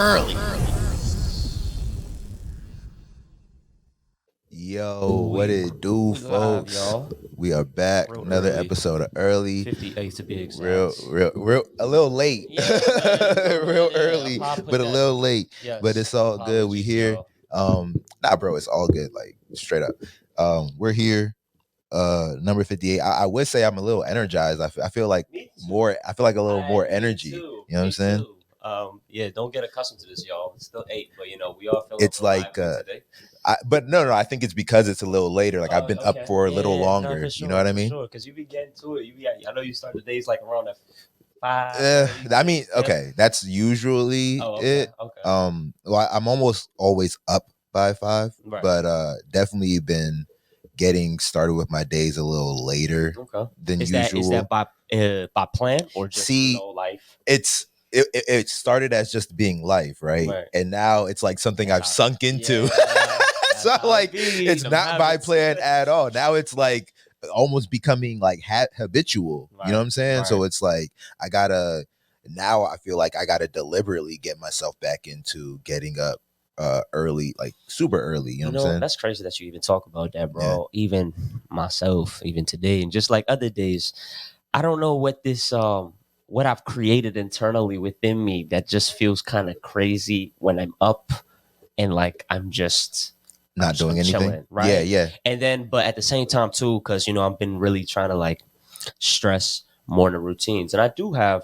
early. Yo, what it do, We live, folks? y'all. We are back. Real Another early. episode of Early. 58 to be exact. Real, a little late. Yeah, no, Real yeah, early, I'll put but a that- little late. Yes, But it's all good. We apologies, here. y'all. Nah, bro, it's all good. Like straight up. We're here. Number 58. I would say I'm a little energized. I feel like Me too. more. I feel like a little more Me energy. too. You know what I'm Me saying? too. Yeah, don't get accustomed to this, y'all. It's still 8, but we all feeling It's like today. but no, I think it's because it's a little later. Like I've been up Okay. for a little Yeah, longer. no, for sure, You know what I mean? For sure, because you be getting to it. I know you start the days like around at 5. I mean, okay, that's usually Okay. it. Well, I'm almost always up by 5, Right. but definitely been getting started with my days a little later than usual. Is that by plan or just life? It started as just being life, right? And now it's like something I've sunk into. So like it's not by plan at all. Now it's like almost becoming like habitual. You know what I'm saying? Right. So it's like I feel like I gotta deliberately get myself back into getting up early, like super early. You know what I'm saying? That's crazy that you even talk about that, bro. Yeah. Even myself, even today, and just like other days, I don't know what this what I've created internally within me that just feels kind of crazy when I'm up and like I'm doing anything, chilling, right? Yeah. And then, but at the same time too, because I've been really trying to like stress morning routines, and I do have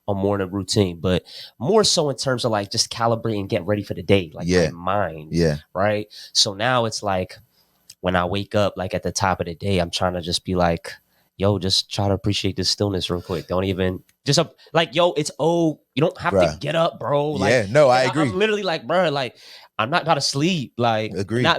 a morning routine, but more so in terms of like just calibrate and get ready for the day, like my mind, right? So now it's like when I wake up, like at the top of the day, I'm trying to just be like, yo, just try to appreciate this stillness real quick. Don't even just like, yo, it's you don't have to get up, bro. Like, I agree. I'm literally like, bro, like I'm not about to sleep. Like, agree. I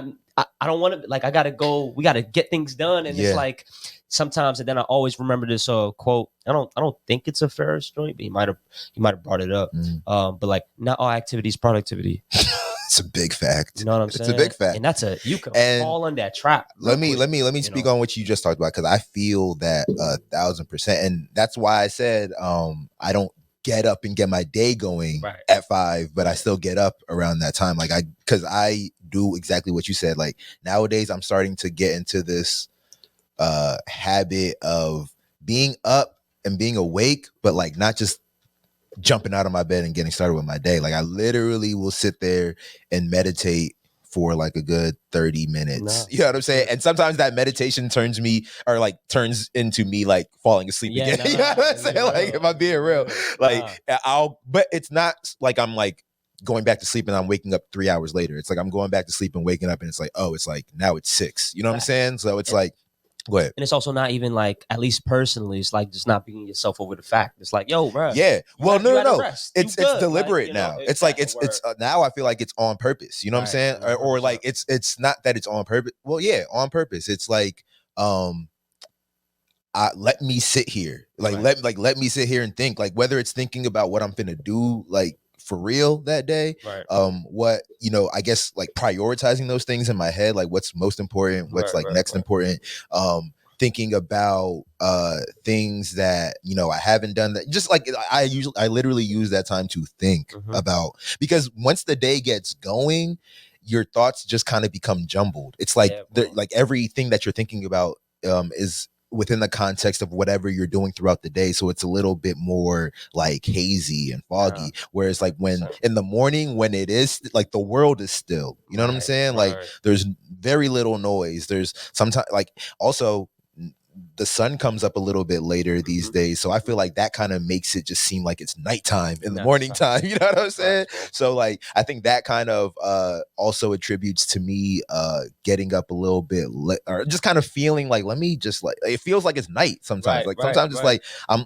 don't want to. Like, I gotta go. We gotta get things done, and it's like sometimes. And then I always remember this quote. I don't think it's a Ferris joint, but he might have brought it up. But like, not all activity is productivity. It's a big fact. You know what I'm saying? It's a big fact, and you can fall in that trap. Let me speak on what you just talked about, because I feel that 1,000%, and that's why I said I don't get up and get my day going at 5, but I still get up around that time. Like because I do exactly what you said. Like nowadays, I'm starting to get into this habit of being up and being awake, but like not just jumping out of my bed and getting started with my day. Like I literally will sit there and meditate for like a good 30 minutes. You know what I'm saying? And sometimes that meditation turns into me like falling asleep again. You know what I'm saying? Like if I'm being real, like but it's not like I'm like going back to sleep and I'm waking up 3 hours later. It's like I'm going back to sleep and waking up and it's like, oh, it's like now it's 6. You know what I'm saying? So it's like, go ahead. And it's also not even like, at least personally, it's like just not beating yourself over the fact. It's like, yo, bro. Yeah. Well, no. It's deliberate like, now. It's like it's now I feel like it's on purpose. You know what I'm saying? Or like it's not that it's on purpose. Well, yeah, on purpose. It's like let me sit here. Let me sit here and think. Like whether it's thinking about what I'm finna do, like for real that day, what I guess like prioritizing those things in my head, like what's most important, what's next important, thinking about things that I haven't done, that just like I literally use that time to think about, because once the day gets going, your thoughts just kind of become jumbled. It's like like everything that you're thinking about is within the context of whatever you're doing throughout the day. So it's a little bit more like hazy and foggy. Whereas like when in the morning, when it is like the world is still, you know what I'm saying? Like there's very little noise. There's sometimes like also the sun comes up a little bit later these days. So I feel like that kind of makes it just seem like it's nighttime in the morning time. You know what I'm saying? So like, I think that kind of also attributes to me getting up a little bit or just kind of feeling like, let me just like, it feels like it's night sometimes. Sometimes it's like,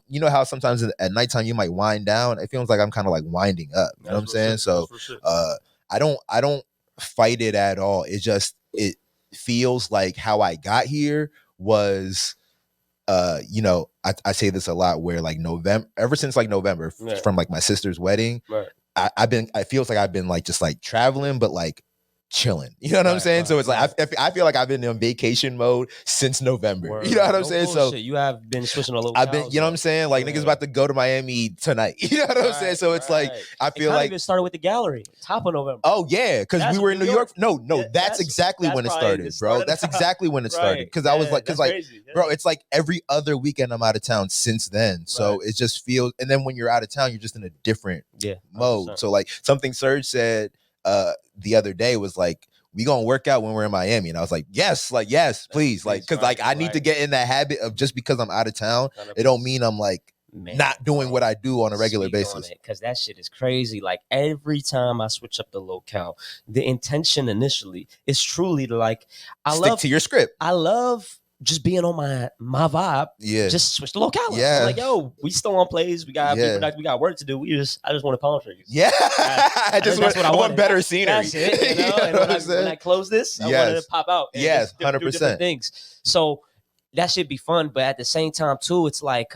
you know how sometimes at nighttime you might wind down. It feels like I'm kind of like winding up. You know what I'm saying? So I don't fight it at all. It feels like how I got here was I say this a lot, where like ever since like November from like my sister's wedding, it feels like I've been like just like traveling, but like chilling. You know what I'm saying? So it's like I feel like I've been in vacation mode since November. You know what I'm saying? Bullshit. So you have been switching to locales. I've been, you know what I'm saying? Like niggas about to go to Miami tonight. You know what I'm saying? So it's like I feel like it started with the gallery, top of November. Oh yeah, because we were in New York. No, that's exactly when it started, bro. That's exactly when it started. Because I was like, bro, it's like every other weekend I'm out of town since then. So it just feels, and then when you're out of town, you're just in a different mode. So like something Serge said the other day was like, we gonna work out when we're in Miami. And I was like, yes, please. Like, cause like I need to get in that habit of just because I'm out of town, it don't mean I'm like not doing what I do on a regular basis. Because that shit is crazy. Like every time I switch up the locale, the intention initially is truly to like, stick to your script. I love just being on my vibe. Yeah. Just switch the locale. Yeah. I'm like, yo, we still on plays. We got we got work to do. I just want to palm trees. Yeah. That's what I want. Better scenery. That's it. You know? And when I close this, I wanted to pop out. And 100%. Do different things. So that should be fun. But at the same time, too, it's like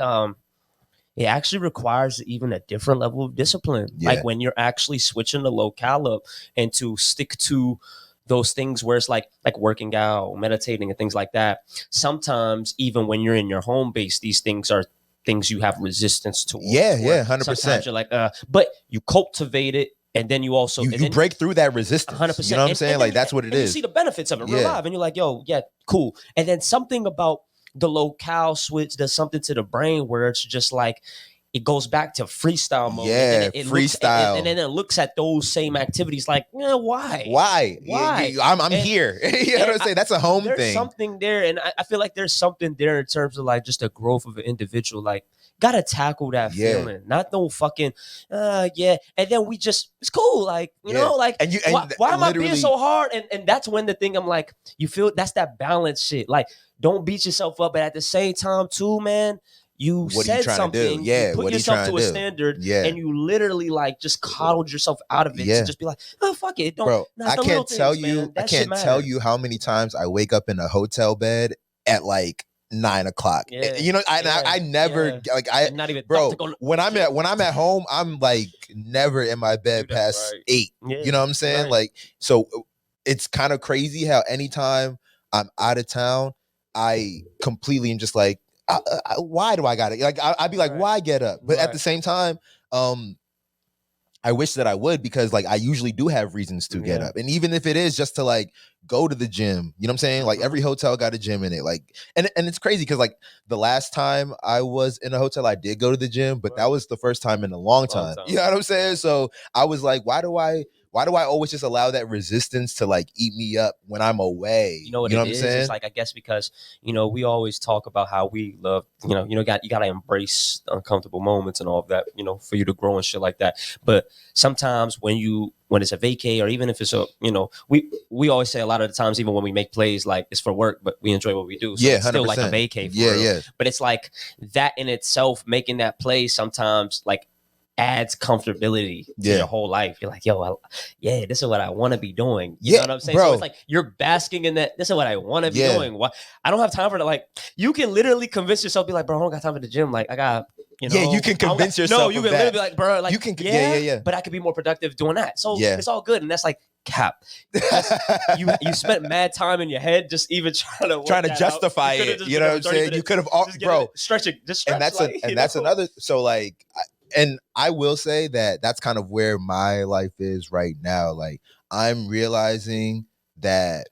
it actually requires even a different level of discipline. Yeah. Like when you're actually switching the locale up and to stick to those things where it's like working out, meditating and things like that. Sometimes even when you're in your home base, these things are things you have resistance to. Yeah, 100%. Sometimes you're like, but you cultivate it. And then you also you break through that resistance. 100%. You know what I'm saying? Like that's what it is. You see the benefits of it real live, and you're like, yo, yeah, cool. And then something about the locale switch does something to the brain where it's just like it goes back to freestyle mode. Yeah, it freestyle. And then it looks at those same activities like, why? I'm here. You know what I'm saying? That's a home thing. There's something there, and I feel like there's something there in terms of like just the growth of an individual. Like, gotta tackle that feeling. Not no fucking, And then it's cool. Like, you know, like, why am I being so hard? And that's when the thing I'm like, you feel that's that balance shit. Like, don't beat yourself up, but at the same time, too, man, you said something, you put yourself to a standard, and you literally like just coddled yourself out of it to just be like, oh, fuck it. Bro, I can't tell you how many times I wake up in a hotel bed at like 9 o'clock. You know, I never like not even when I'm at home, I'm like never in my bed past 8. You know what I'm saying? Like, so it's kind of crazy how anytime I'm out of town, I completely am just like, why do I got it? Like I'd be like, why get up? But at the same time, I wish that I would, because like I usually do have reasons to get up. And even if it is just to like go to the gym, you know what I'm saying? Like every hotel got a gym in it. Like, and it's crazy because like the last time I was in a hotel, I did go to the gym, but that was the first time in a long time. You know what I'm saying? So I was like, why do I always just allow that resistance to like eat me up when I'm away? You know what I'm saying? It's like, I guess because, you know, we always talk about how we love, you got to embrace uncomfortable moments and all of that, you know, for you to grow and shit like that. But sometimes when it's a vacay, or even if it's a, you know, we always say a lot of the times, even when we make plays, like it's for work, but we enjoy what we do. So it's still like a vacay. For real. But it's like that in itself, making that play sometimes like adds comfortability to your whole life. You're like, yo, this is what I want to be doing. You know what I'm saying? Bro. So it's like you're basking in that. This is what I want to be doing. Why I don't have time for that. Like, you can literally convince yourself, be like, bro, I don't got time for the gym. Like, I got, you know. Yeah, you can convince yourself. No, you can literally be like, bro, like, you can, but I could be more productive doing that. So it's all good. And that's like cap. You spent mad time in your head just even trying to justify it. You know what I'm saying? You could have, bro, stretch. And that's another. So like. And I will say that that's kind of where my life is right now. Like, I'm realizing that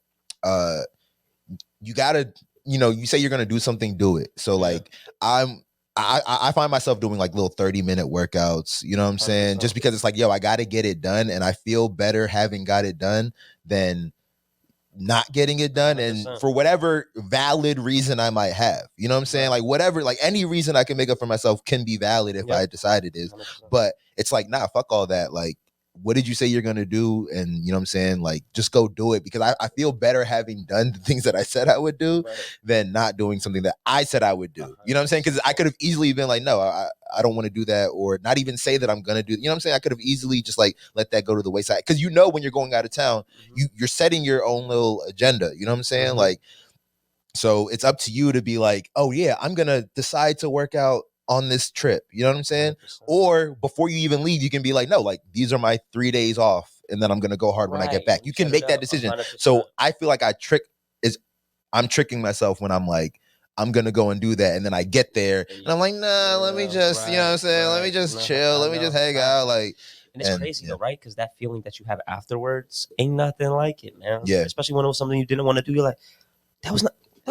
you gotta, you know, you say you're gonna do something, do it. So like I find myself doing like little 30-minute workouts, you know what I'm saying? Just because it's like, yo, I gotta get it done, and I feel better having got it done than not getting it done. 100%. And for whatever valid reason I might have, you know what I'm saying? Like whatever, like any reason I can make up for myself can be valid if I decide it is. 100%. But it's like, nah, fuck all that. Like, what did you say you're gonna do? And you know what I'm saying? Like, just go do it, because I feel better having done the things that I said I would do than not doing something that I said I would do. You know what I'm saying? Because I could have easily been like, no, I don't want to do that, or not even say that I'm gonna do. You know what I'm saying? I could have easily just like let that go to the wayside, because you know when you're going out of town, you're setting your own little agenda. You know what I'm saying? Like, so it's up to you to be like, oh yeah, I'm gonna decide to work out on this trip. You know what I'm saying? 100%. Or before you even leave, you can be like, no, like these are my 3 days off and then I'm gonna go hard when I get back. You can make that decision. 100%. So I feel like I'm tricking myself when I'm like, I'm gonna go and do that, and then I get there and I'm like, nah, let me just, you know what I'm saying? Let me just chill, let me just hang out. Like, and it's crazy though, right? Because that feeling that you have afterwards ain't nothing like it, man. Yeah. Especially when it was something you didn't want to do. You're like, that was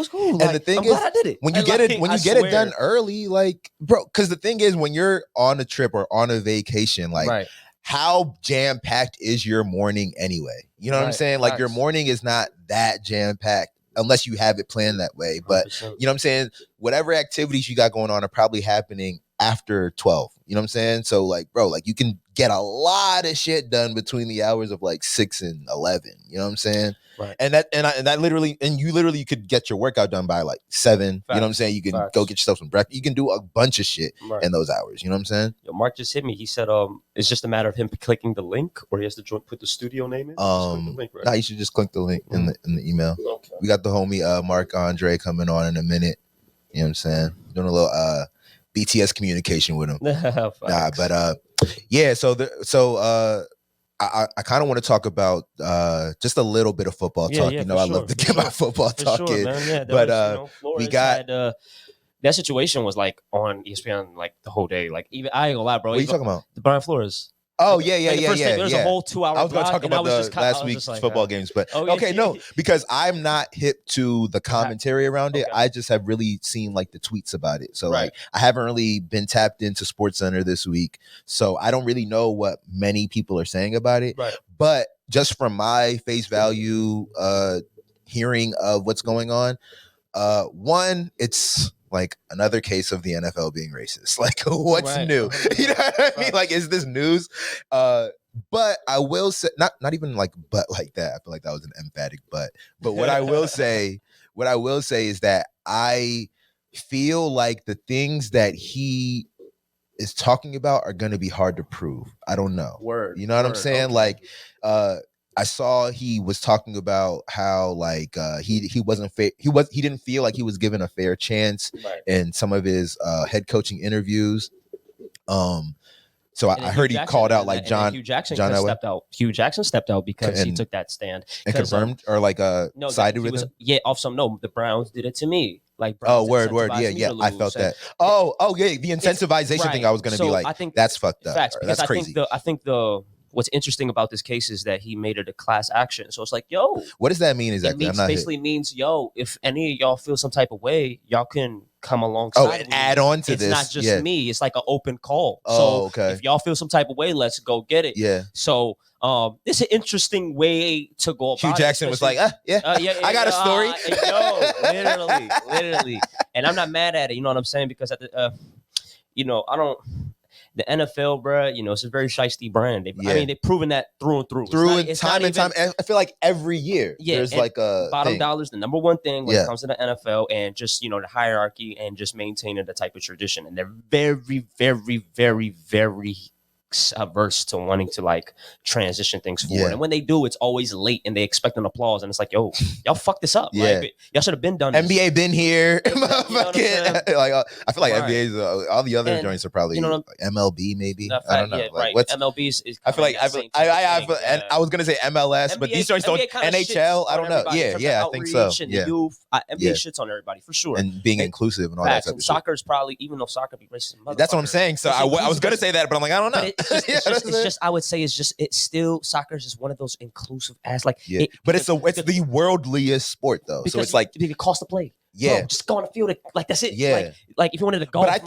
cool. And like, the thing I'm is, glad I did it. When you get it done early, like, bro, because the thing is, when you're on a trip or on a vacation, like, how jam-packed is your morning anyway? You know what I'm saying? Like, your morning is not that jam-packed unless you have it planned that way. But 100%. You know what I'm saying? Whatever activities you got going on are probably happening after 12. You know what I'm saying? So, like, bro, like, you can get a lot of shit done between the hours of like 6 and 11. You know what I'm saying? Right. And you literally could get your workout done by like 7. Facts. You know what I'm saying? You can go get yourself some breakfast. You can do a bunch of shit in those hours. You know what I'm saying? Yo, Mark just hit me. He said, it's just a matter of him clicking the link, or he has to put the studio name in. Nah, you should just click the link in the email. Okay. We got the homie Mark Andre coming on in a minute. You know what I'm saying? Doing a little BTS communication with him. Yeah. I kind of want to talk about just a little bit of football talk. I love to get my football talk in. Yeah, but we got that situation was like on ESPN like the whole day. Like, even I ain't gonna lie, bro. What are you talking about? The Brian Flores. Oh, yeah. There's a whole 2 hour. I was going to talk about the last week's football games, but no, because I'm not hip to the commentary around it. I just have really seen like the tweets about it. So like, I haven't really been tapped into SportsCenter this week, so I don't really know what many people are saying about it. Right. But just from my face value, hearing of what's going on, one, it's like another case of the NFL being racist. Like, what's new? You know what I mean? Like, is this news? But I will say, not even like but like that. I feel like that was an emphatic but. But what I will say is that I feel like the things that he is talking about are going to be hard to prove. I don't know. You know what I'm saying? Okay. Like, I saw he was talking about how like he wasn't fair. He didn't feel like he was given a fair chance in some of his head coaching interviews. So I heard he called out like Hugh Jackson stepped out. Hugh Jackson stepped out because he took that stand and confirmed or like sided with him. Yeah, the Browns did it to me. Like, word, yeah. I felt that. Yeah, the incentivization thing. I was gonna be like, I think that's fucked up. That's crazy. I think what's interesting about this case is that he made it a class action. So it's like, yo, what does that mean exactly? It basically means, yo, if any of y'all feel some type of way, y'all can come alongside. And add on to this. It's not just me. It's like an open call. So if y'all feel some type of way, let's go get it. Yeah. So it's an interesting way to go about it. Hugh Jackson was like, I got a story. Literally. And I'm not mad at it. You know what I'm saying? Because I don't. The NFL, bro, it's a very shiesty brand. They've proven that through and through. Time. I feel like every year there's like a bottom dollar is the number one thing when it comes to the NFL, and just the hierarchy and just maintaining the type of tradition. And they're very, very, very, very averse to wanting to like transition things forward. And when they do, it's always late and they expect an applause. And it's like, yo, y'all fucked this up. Like, y'all should have been done this. NBA been here. Like, I feel like NBA's all the other joints are probably like MLB maybe. I don't know. What's MLB is I feel like I was gonna say MLS, but these joints don't. NHL. I don't know. Yeah, I think so. Yeah, NBA shits on everybody for sure. And being inclusive and all that stuff. Soccer is probably, even though soccer be racist. That's what I'm saying. So I was gonna say that, but I'm like, I don't know. It's just I would say it's still soccer is just one of those inclusive ass like but it's the worldliest sport though, so it's like it costs to play. Bro, just go on the field like that's it. Like if you wanted to go, but I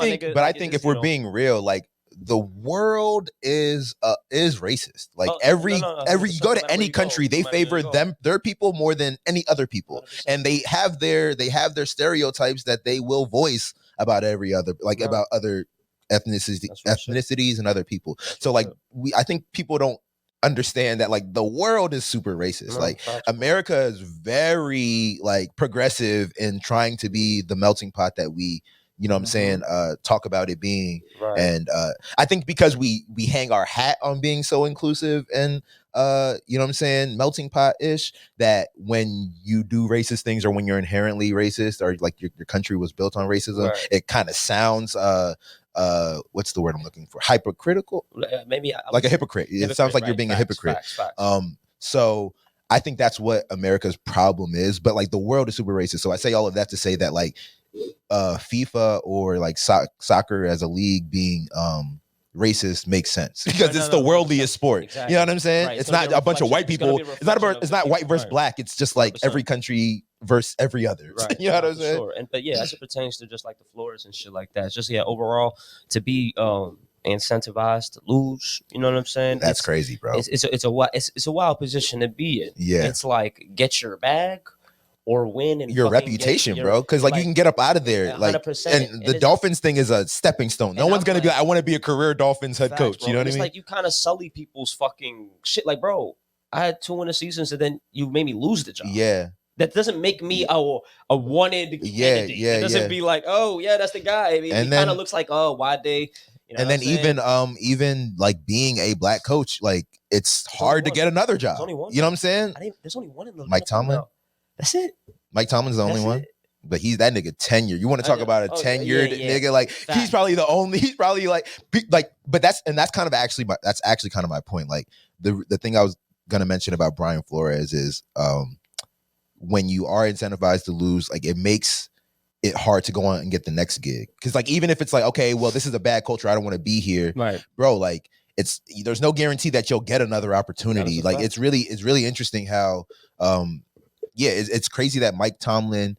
think if we're being real, like the world is racist. Like every you go to any country, they favor their people more than any other people, 100%. And they have their stereotypes that they will voice about every other about other ethnicities and other people. So like I think people don't understand that like the world is super racist. Like America is very like progressive in trying to be the melting pot that we, you know what I'm saying, talk about it being. And I think because we hang our hat on being so inclusive and you know what I'm saying, melting pot-ish, that when you do racist things or when you're inherently racist or like your country was built on racism, it kind of sounds what's the word I'm looking for? Hypercritical? Maybe like a hypocrite. It sounds like you're being a hypocrite. Facts. So I think that's what America's problem is. But like the world is super racist. So I say all of that to say that like FIFA or like soccer as a league being racist makes sense because it's the worldliest sport. Exactly. You know what I'm saying? Right. It's not a bunch of white people. It's not white versus black. It's just like 100%. Every country versus every other. Right. You know what I'm saying? Sure. But yeah, as it pertains to just like the floors and shit like that. It's just overall to be incentivized to lose. You know what I'm saying? That's crazy, bro. It's a wild position to be in. Yeah. It's like get your bag or win and your reputation, bro. Because like you can get up out of there, like, and the Dolphins thing is a stepping stone. No one's gonna be like, I want to be a career Dolphins head coach. Bro. You know what I mean? It's like you kind of sully people's fucking shit. Like, bro, I had 2 winning seasons, and then you made me lose the job. Yeah, that doesn't make me a wanted candidate. It doesn't be like, oh yeah, that's the guy. I mean, it kind of looks like, oh, why they. You know and then even like being a black coach, like it's hard to get another job. You know what I'm saying? There's only one in the Mike Tomlin. That's it. Mike Tomlin's the only one, but he's that nigga tenured. You want to talk about a tenured nigga? Like he's probably the only. He's probably like. But that's kind of actually my point. Like the thing I was gonna mention about Brian Flores is when you are incentivized to lose, like it makes it hard to go on and get the next gig. Because like even if it's like, okay, well this is a bad culture, I don't want to be here, right, bro? Like there's no guarantee that you'll get another opportunity. Like it's really interesting how. Yeah, it's crazy that Mike Tomlin's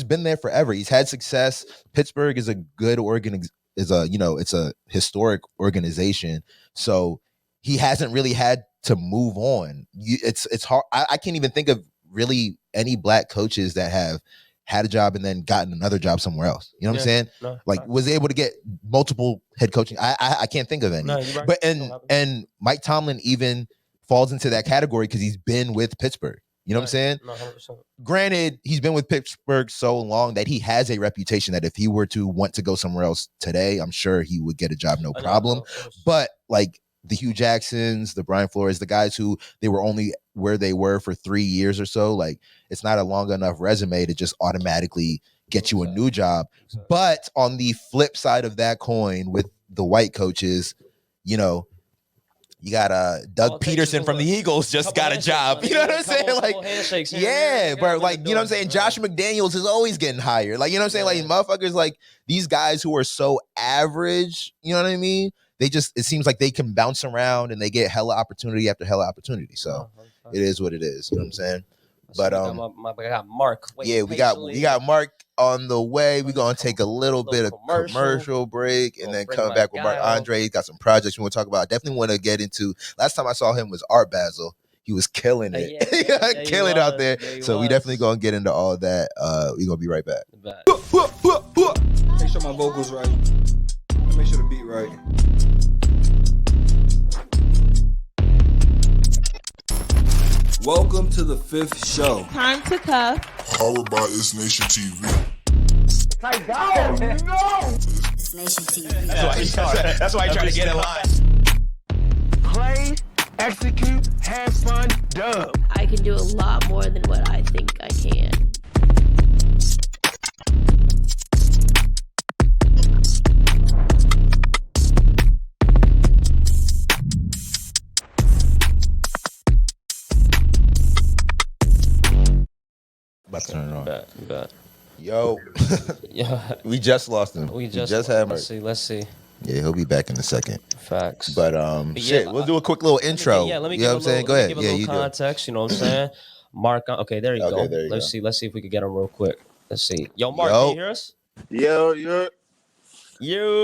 been there forever. He's had success. Pittsburgh is a good it's a historic organization. So he hasn't really had to move on. It's hard. I can't even think of really any black coaches that have had a job and then gotten another job somewhere else. You know what I'm saying? No, like was able to get multiple head coaching. I can't think of any. No, you're right. But and Mike Tomlin even falls into that category because he's been with Pittsburgh. You know what I'm saying? No, 100%. Granted, he's been with Pittsburgh so long that he has a reputation that if he were to want to go somewhere else today, I'm sure he would get a job, no problem. But like the Hugh Jacksons, the Brian Flores, the guys who they were only where they were for 3 years or so, like it's not a long enough resume to just automatically get you a new job. But on the flip side of that coin with the white coaches, you know, you got Doug Peterson from the Eagles just got a job. You know what I'm saying? Like, yeah, bro. Like, you know what I'm saying? Josh McDaniels is always getting hired. Like, you know what I'm saying? Like, motherfuckers, like these guys who are so average, you know what I mean? It seems like they can bounce around and they get hella opportunity after hella opportunity. So it is what it is. You know what I'm saying? But I got Mark. Yeah, we got Mark on the way. We're gonna take a little bit of commercial break and then come back with Mark Andre. He's got some projects we want to talk about. I definitely want to get into. Last time I saw him was Art Basel. He was killing it, killing it out there. So we definitely gonna get into all of that. We're gonna be right back. Make sure my vocals right. Make sure the beat right. Welcome to the 5th show. Time to cuff. Powered by ItsNation TV. My God, no! ItsNation TV. That's why I try to get in line. Play, execute, have fun, dub. I can do a lot more than what I think I can. About to turn it on. Bet. Yo, yeah, we just lost him. We just had Mark. Let's see. Yeah, he'll be back in a second. Facts. But shit, we'll do a quick little intro. Yeah, let me you know what I'm saying? Go ahead. Give a little context. You know what I'm saying? Mark. Okay, there you go. There you Let's see if we can get him real quick. Let's see. Yo, Mark, can you hear us? Yo.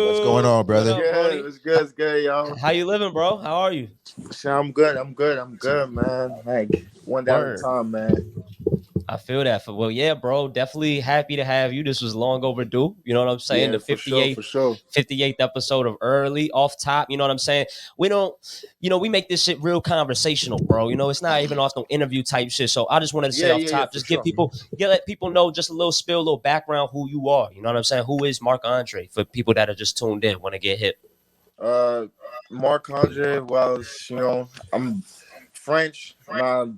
What's going on, brother? It's good, y'all. How you living, bro? How are you? I'm good, man. Like one day at a time, man. I feel that. Well, yeah, bro. Definitely happy to have you. This was long overdue. You know what I'm saying? Yeah, the 58th episode of Early Off Top. You know what I'm saying? We don't, we make this shit real conversational, bro. You know, it's not even off no interview type shit. So I just wanted to say off top, just let people know just a little spill, a little background who you are. You know what I'm saying? Who is Mark Andre for people that are just tuned in, want to get hit? Mark Andre, well, I'm French. I'm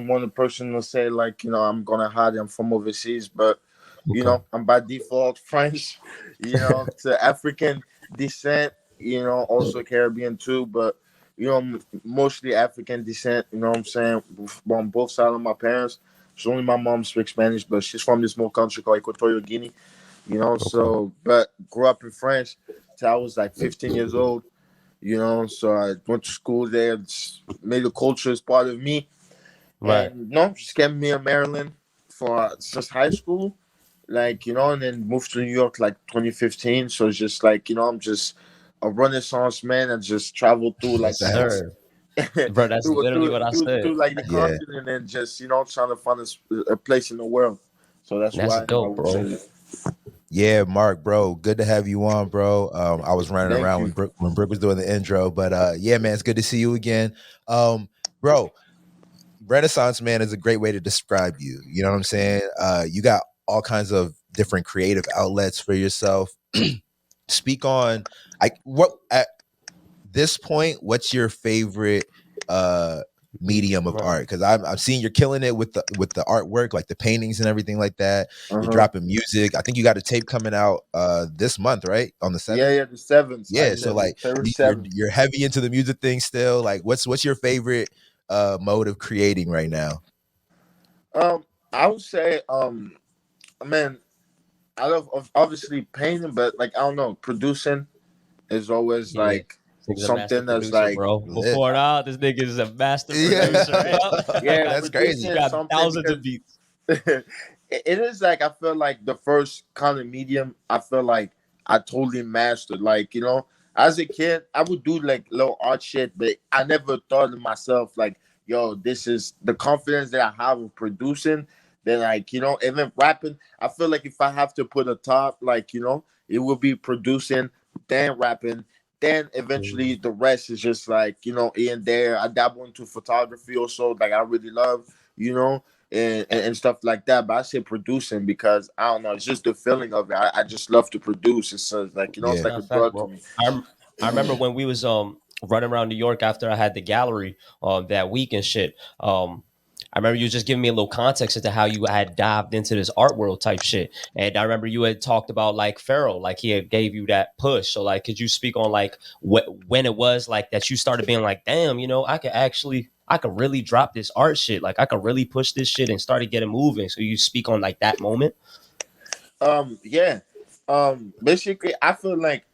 one of the person to say, like, I'm going to hide. I'm from overseas, but You Okay. know, I'm by default French, you know, to African descent, you know, also Caribbean too, but you know, mostly African descent, you know what I'm saying? On both sides of my parents. It's only my mom speaks Spanish, but she's from this small country called Equatorial Guinea, you know, Okay. so but grew up in France till I was like 15 years old, you know, so I went to school there, just made the culture as part of me. Right. And no, just kept me in Maryland for just high school, like you know, and then moved to New York like 2015. So it's just like you know, I'm just a Renaissance man. I just traveled through like Yes, the whole sir. Bro, that's literally what I said. through like the Yeah. continent and just you know trying to find a place in the world. So that's That's why I dope, would bro. say Yeah, Mark, bro, good to have you on, bro. I was running thank around you. when Brooke was doing the intro, but yeah, man, it's good to see you again. Bro, Renaissance man is a great way to describe you. You know what I'm saying? You got all kinds of different creative outlets for yourself. Speak on what at this point, what's your favorite medium of Right. art? Because I'm seeing you're killing it with the artwork, like the paintings and everything like that. Uh You're huh. dropping music. I think you got a tape coming out this month, right? On the Yeah, 7th. yeah, the seventh, Yeah, so like February you're 7th. you're heavy into the music thing still. Like what's your favorite mode of creating right now? I would say man, I love obviously painting, but like I don't know, producing is always Yeah. like This nigga's a master something that's producer, like bro. Lit. Before now, this nigga is a master Yeah. producer. Yep. yeah, got, That's producing crazy. is got something thousands because of beats. it is like I feel like the first kind of medium I feel like I totally mastered. Like, you know, as a kid, I would do like little art shit, but I never thought to myself like, yo, this is the confidence that I have of producing. Then like, you know, even rapping, I feel like if I have to put a top, like, you know, it will be producing, then rapping. Then eventually the rest is just like, you know, here and there. I dabble into photography also, like I really love, you know and stuff like that. But I say producing because I don't know, it's just the feeling of it. I just love to produce. It's like you know, it's Yeah. like a Not fact, drug to bro. me. I remember when we was running around New York after I had the gallery that week and shit. I remember you just giving me a little context into how you had dived into this art world type shit. And I remember you had talked about like Farrell, like he had gave you that push. So like, could you speak on like when it was like that you started being like, damn, you know, I could really drop this art shit. Like I could really push this shit and started getting moving. So you speak on like that moment. Yeah. Basically, I feel like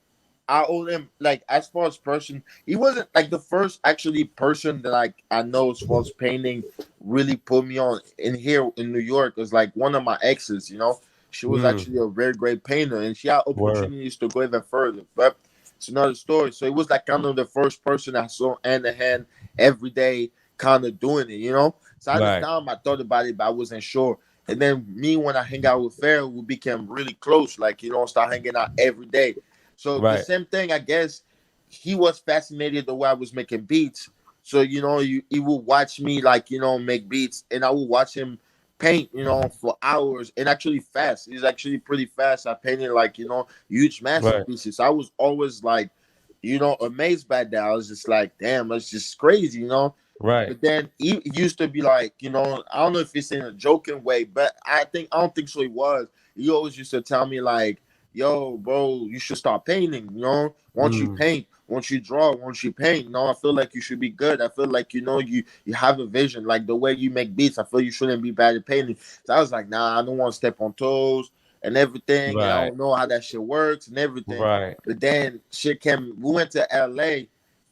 I owe him like as far as person, he wasn't like the first actually person that like I know as far as painting really put me on in here in New York was like one of my exes, you know. She was Mm, actually a very great painter and she had word. opportunities to go even further. But it's another story. So it was like kind of the first person I saw hand in hand every day kind of doing it, you know. So at the Right. time I thought about it, but I wasn't sure. And then me when I hang out with Farrell, we became really close. Like, you know, start hanging out every day. So the Right. same thing, I guess. He was fascinated the way I was making beats. So you know, he would watch me like you know make beats, and I would watch him paint, you know, for hours and actually fast. He's actually pretty fast. I painted like you know huge Right. masterpieces. I was always like, you know, amazed by that. I was just like, damn, that's just crazy, you know. Right. But then he used to be like, you know, I don't know if it's in a joking way, but I don't think so. He was. He always used to tell me like, "Yo, bro, you should start painting. You know, once you Mm, paint, once you draw, once you paint, you know, I feel like you should be good. I feel like you know you have a vision. Like the way you make beats, I feel you shouldn't be bad at painting." So I was like, "Nah, I don't want to step on toes and everything, and I right. don't know how that shit works and everything." Right. But then shit came. We went to LA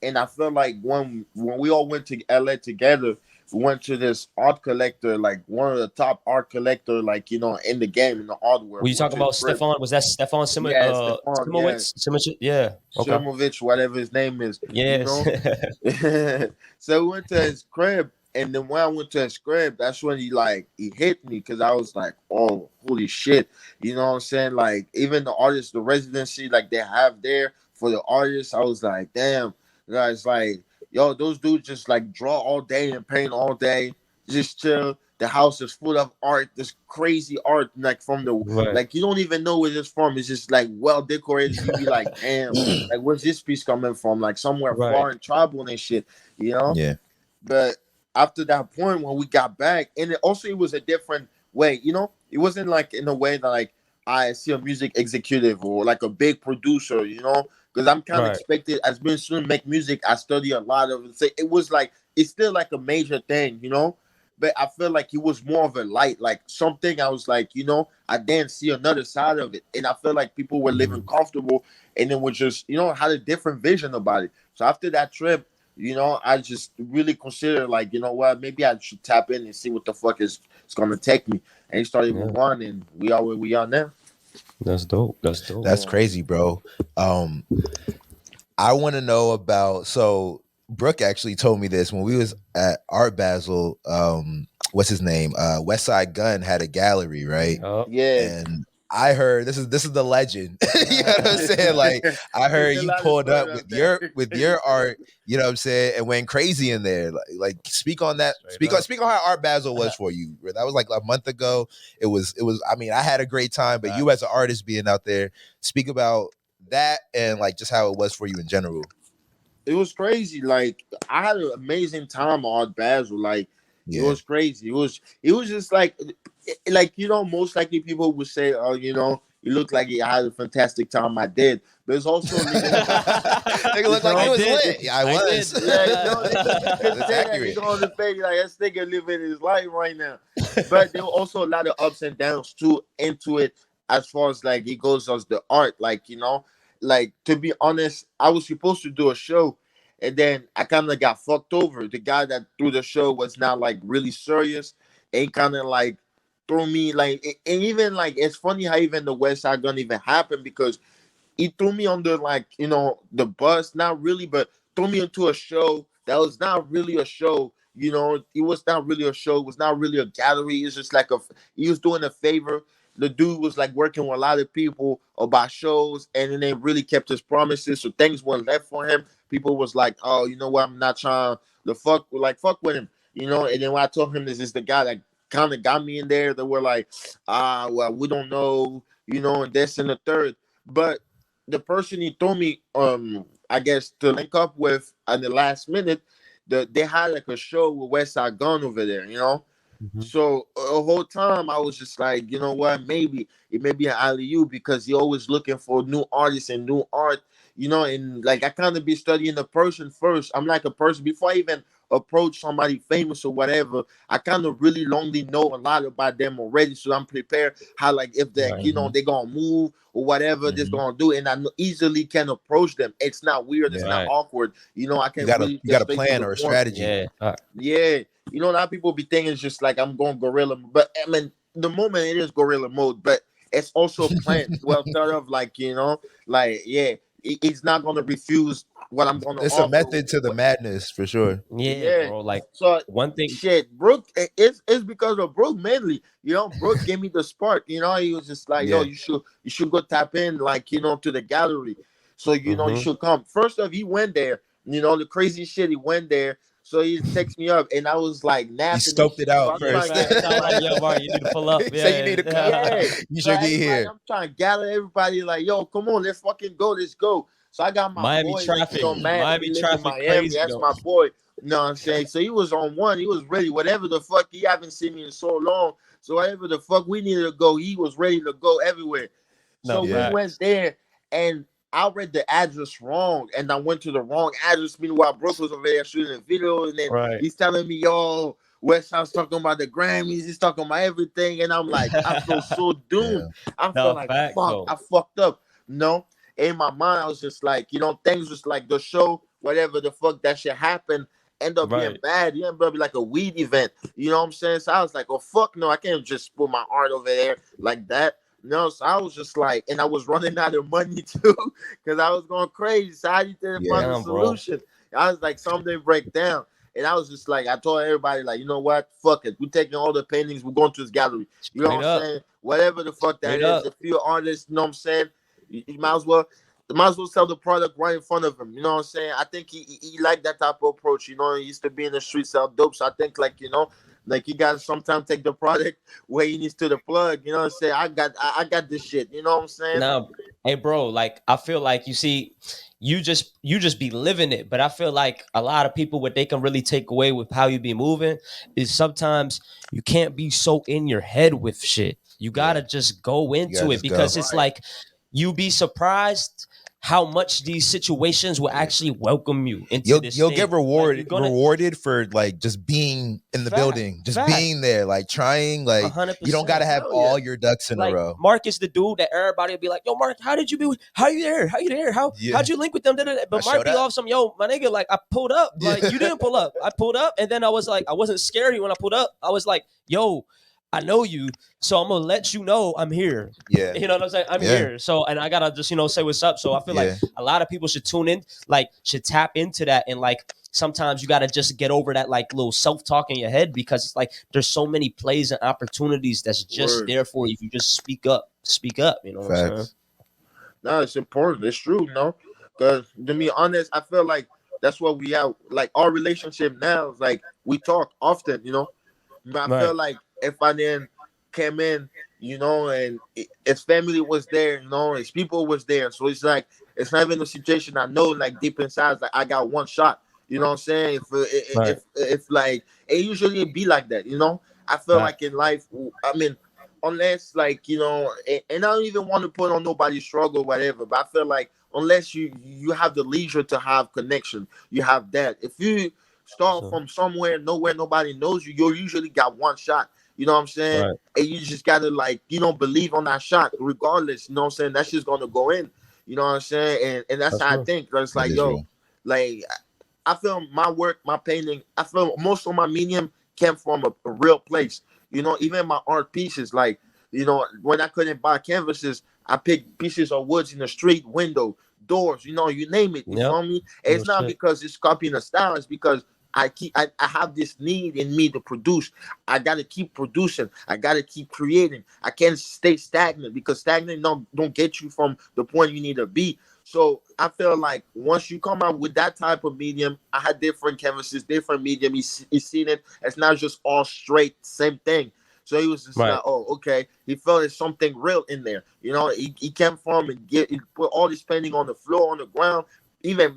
and I feel like when we all went to LA together, we went to this art collector, like one of the top art collector, like you know, in the game in the art Were world. you We went talking to his about crib. Stefan? Was that Stefan Yeah, Stefan. Yeah, Simowitz? Simowitz? Yeah. Okay. Shermovich, whatever his name is, you Yes. know. So we went to his crib, and then when I went to his crib, that's when he hit me because I was like, oh, holy shit, you know what I'm saying? Like even the artists, the residency, like they have there for the artists, I was like, damn, guys, like yo, those dudes just like draw all day and paint all day, just chill. The house is full of art, this crazy art, like from the Right. like you don't even know where it's from. It's just like well decorated. You be like, damn, like where's this piece coming from? Like somewhere Right. far and tribal and shit, you know. Yeah. But after that point, when we got back, and it also it was a different way. It wasn't like in a way that like I see a music executive or like a big producer. Because I'm kind of Right. expected as being student make music. I study a lot of it. So it was like it's still like a major thing. But I feel like it was more of a light, like something I was like, I didn't see another side of it. And I feel like people were living comfortable and then were just, had a different vision about it. So after that trip, I just really considered like, you know what, maybe I should tap in and see what the fuck is it's gonna take me. And he started Yeah. with one and we are where we are now. That's dope. That's dope. That's crazy, bro. I want to know about. So Brooke actually told me this when we was at Art Basel. What's his name? West Side Gun had a gallery, right? Yup. Yeah. And I heard this is the legend. You know what I'm saying? Like I heard There's a you lot of pulled up story with out there. with your art. You know what I'm saying? And went crazy in there. Like speak on that. Speak on how Art Basel was for you. That was like a month ago. It was. I mean, I had a great time. But you as an artist being out there, speak about that and like just how it was for you in general. It was crazy. Like I had an amazing time on Art Basel. Like it Yeah. was crazy. It was just like most likely people would say, oh, you look like you had a fantastic time. I did, but it's also Nigga look like I he was did. lit. Yeah, I was. did. yeah, you could That's say that accurate. nigga on the page like this nigga living his life right now. But there were also a lot of ups and downs too into it as far as like it goes as the art. Like to be honest, I was supposed to do a show and then I kind of got fucked over. The guy that threw the show was not like really serious and kind of like threw me like and even like it's funny how even the West Side Gun even happened because he threw me under like the bus, not really, but threw me into a show that was not really a show. It was not really a show. It was not really a gallery. It's just like he was doing a favor. The dude was like working with a lot of people about shows, and then they really kept his promises. So things weren't left for him. People was like, "Oh, you know what? I'm not trying to fuck with him." And then when I told him this is the guy that kind of got me in there, they were like, well, we don't know, and this and the third. But the person he told me, I guess to link up with at the last minute, they had like a show with West Side Gun over there. Mhm. So the whole time I was just like, you know what, maybe it may be an alley because he always looking for new artists and new art, and like I kind of be studying the person first. I'm like a person before I even approach somebody famous or whatever. I kind of really lonely know a lot about them already, so I'm prepared how like if they Right. they gonna move or whatever they're Mhm. gonna do, and I easily can approach them. It's not weird, it's Yeah. not Right. awkward. I can You got really you get got a straight to plan the or a point. strategy. Yeah. Yeah, a lot of people be thinking it's just like I'm going gorilla, but I mean the moment it is gorilla mode, but it's also planned, well thought of, like yeah, it's not gonna refuse what I'm gonna It's a offer. method to the madness for sure. Yeah, Yeah, bro. Like so one thing. shit, Brooke, it's because of Brooke mainly. Brooke gave me the spark. He was just like, yo, Yeah. you should go tap in, like to the gallery. So you Mhm. should come. First off, he went there. The crazy shit. He went there. So he texted me up, and I was like He napping and stoked it shit. So out I'm trying first. to Right. get It sounded like, everybody. yo, Mark, you need to pull up. Say you need to come. Yeah. You So should be everybody, here. I'm trying to gather everybody. Like, yo, come on, let's fucking go. Let's go. So I got my Miami boy, like, traffic. man, he Miami live in traffic Miami. crazy That's though. my boy. You know what I'm saying? So he was on one. He was ready. Whatever the fuck, he haven't seen me in so long. So whatever the fuck we needed to go, he was ready to go everywhere. No So we Yeah. went facts. there, and I read the address wrong, and I went to the wrong address. Meanwhile, Brooke was over there shooting a video, and then Right. he's telling me, "Yo, West House talking about the Grammys. He's talking about everything," and I'm like, I feel so doomed. Yeah. I feel No like facts fuck. though. I fucked up. No, in my mind, I was just like, things was like the show, whatever the fuck that shit happened. End up being Right. bad. You end up being like a weed event. You know what I'm saying? So I was like, oh fuck no, I can't just put my art over there like that. No, so I was just like, and I was running out of money too, because I was going crazy. So I didn't find a Damn, bro. solution. I was like, something break down. And I was just like, I told everybody, like, you know what? Fuck it. We're taking all the paintings, we're going to this gallery. You know Straight what I'm up. saying? Whatever the fuck that Straight is. up. If you're an artist, you know what I'm saying? You might as well sell the product right in front of him. You know what I'm saying? I think he liked that type of approach. He used to be in the street, sell dope. So I think, like, Like you gotta sometimes take the product where he needs to the plug. You know what I'm saying? I got this shit. You know what I'm saying? Now, hey, bro, like I feel like you see, you just be living it, but I feel like a lot of people what they can really take away with how you be moving is sometimes you can't be so in your head with shit. You gotta just go You gotta into it just go. because it's like you be surprised how much these situations will actually welcome you into this You'll thing. get Like, you're gonna rewarded for like just being in the fact, building, just fact, being there, like trying. Like you don't got 100%. to have Hell all yeah. your ducks in a Like row. Mark is the dude that everybody will be like, "Yo, Mark, how did you be? How you there? How you there? Yeah. How'd you link with them?" Da, da, da. I But Mark showed be up. off some, "Yo, my nigga, like I pulled up. Like you didn't pull up. I pulled up, and then I was like, I wasn't scary when I pulled up. I was like, yo, I know you, so I'm gonna let you know I'm here. Yeah. You know what I'm saying? I'm Yeah. here. So, and I gotta just say what's up. So I feel Yeah. like a lot of people should tune in, like should tap into that, and like sometimes you gotta just get over that like little self talk in your head because it's like there's so many plays and opportunities that's just Word. there for you if you just speak up. Speak up. You know what I'm saying? Facts. No, it's important. It's true, because to be honest, I feel like that's what we have. Like our relationship now is like we talk often. But I Right. feel like if I then came in, and his family was there, his people was there, so it's like it's not even a situation I know. Like deep inside, it's like I got one shot. You know what I'm saying? Right. If like it usually be like that. I feel Right. like in life, I mean, unless like and I don't even want to put on nobody's struggle or whatever, but I feel like unless you have the leisure to have connection, you have that. If you start So, from somewhere, nowhere, nobody knows you, you usually got one shot. You know what I'm saying? right. And you just gotta like believe on that shot, regardless. You know what I'm saying? That's just gonna go in. You know what I'm saying? And that's That's how I real. think. Cause it's That like, is real. like I feel my work, my painting, I feel most of my medium came from a real place. Even my art pieces, like, when I couldn't buy canvases, I picked pieces of woods in the street, window, doors, you name it. You Yep. feel me? And it's Real not shit. because it's copying a style, it's because I have this need in me to produce. I gotta keep producing. I gotta keep creating. I can't stay stagnant because stagnant don't get you from the point you need to be. So I feel like once you come out with that type of medium, I had different canvases, different medium. He's seen it. It's not just all straight, same thing. So he was just Right. like, oh, okay. He felt there's something real in there. He came from and he put all this painting on the floor, on the ground.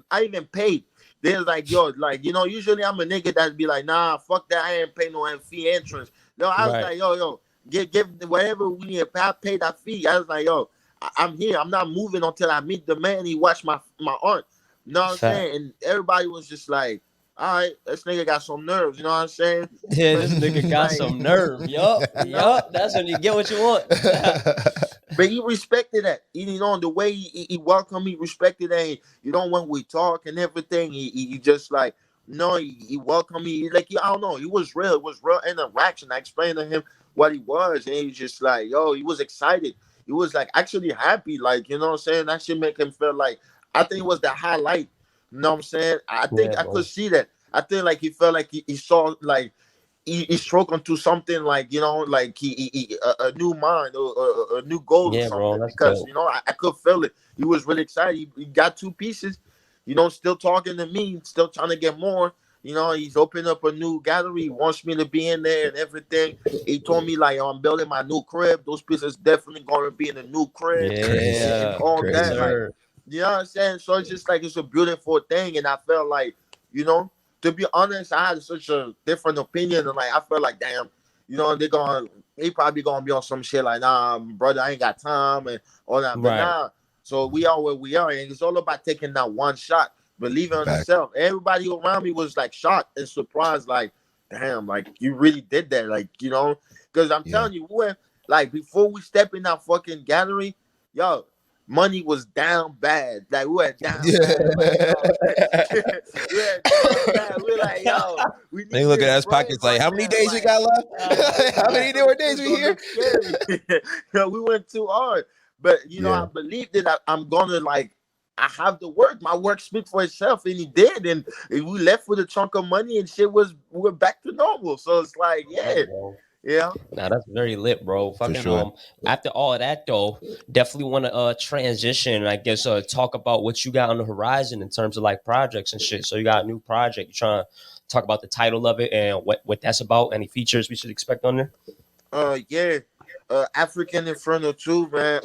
I even paid. They're like, yo, like, usually I'm a nigga that'd be like, nah, fuck that. I ain't pay no fee entrance. No, I was Right. like, yo, give whatever we need. I pay that fee. I was like, yo, I'm here. I'm not moving until I meet the man. He watch my art. You know what I'm Fact. saying? And everybody was just like, all right, this nigga got some nerves. You know what I'm saying? Yeah, this nigga got Like, some nerve. Yup. Yup. That's when you get what you want. But he respected that. The way he welcomed me, respected that. When we talk and everything, he just like, he welcomed me. Like, I don't know. He was real. It was real interaction. I explained to him what he was, and he was just like, yo, he was excited. He was like actually happy. Like, you know what I'm saying? That should make him feel like, I think it was the highlight. You know what I'm saying? I think Yeah, I bro. could see that. I think like he felt like he saw like, he struck onto something like like a new mind or a new goal or Yeah, bro. something That's because dope. I could feel it. He was really excited. He got two pieces, still talking to me, still trying to get more. He's opened up a new gallery. He wants me to be in there and everything. He told me like, I'm building my new crib. Those pieces definitely going to be in the new crib Crazy. and Yeah. all Yes, Crazy. that. Like, sir. you know what I'm saying? So it's just like it's a beautiful thing, and I felt like, to be honest, I had such a different opinion, and like I felt like, damn, they probably gonna be on some shit like, nah, brother, I ain't got time and all that. But Right. nah, so we are where we are, and it's all about taking that one shot, believing in Fact. yourself. Everybody around me was like shocked and surprised, like, damn, like you really did that, like because I'm telling you, like before we step in that fucking gallery, yo. Money was down bad. Like we were down bad. Like, yo, we were down bad. We're like, yo, we need They looking this at his bread pockets like, right how many now. days we Like, got left? How many more days it's we gonna here? look scary. We went too hard. But Yeah. I believe that I'm gonna like I have the work. My work speaks for itself, and he did. And we left with a chunk of money, and we're back to normal. So it's like, yeah, bro. Yeah. Nah, that's very lit, bro. For Fucking sure. after all of that though, definitely want to transition and I guess talk about what you got on the horizon in terms of like projects and shit. So you got a new project. You trying to talk about the title of it and what that's about, any features we should expect on there? Yeah. African Inferno 2, man.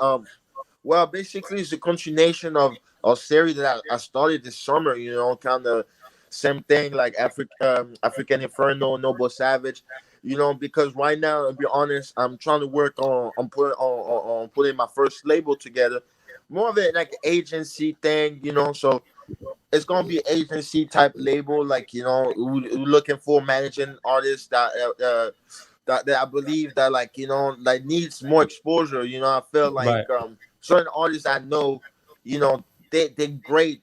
Well, basically, it's a continuation of a series that I started this summer. You know, kind of same thing like African Inferno, Noble Savage. You know, because right now, to be honest, I'm trying to work on putting my first label together. More of it like agency thing, you know. So it's gonna be agency type label, like you know, we looking for managing artists that I believe that like you know like needs more exposure. You know, I feel like Right. certain artists I know, you know, they're great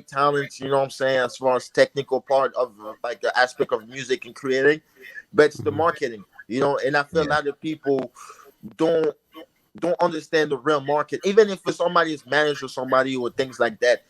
talents. You know what I'm saying, as far as technical part of like the aspect of music and creating, but it's the Mhm. marketing. You know, and I feel a Yeah. lot of people don't don't understand the real market. Even if it's somebody's manager, somebody or things like that,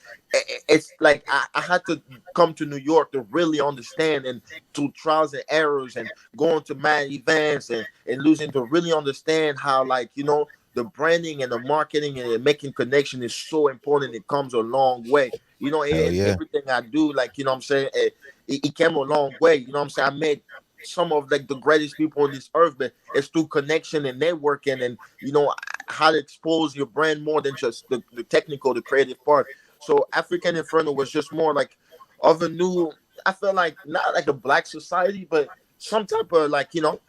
it's like I had to come to New York to really understand and through trials and errors and going to mad events and losing to really understand how like you know the branding and the marketing and the making connection is so important. It comes a long way. You know, Hell and yeah. everything I do, like you know what I'm saying, it came a long way. You know what I'm saying? I met some of like the greatest people on this earth, but it's through connection and networking and you know how to expose your brand more than just the technical, the creative part. So African Inferno was just more like of a new, I feel like not like a black society, but some type of like, you know,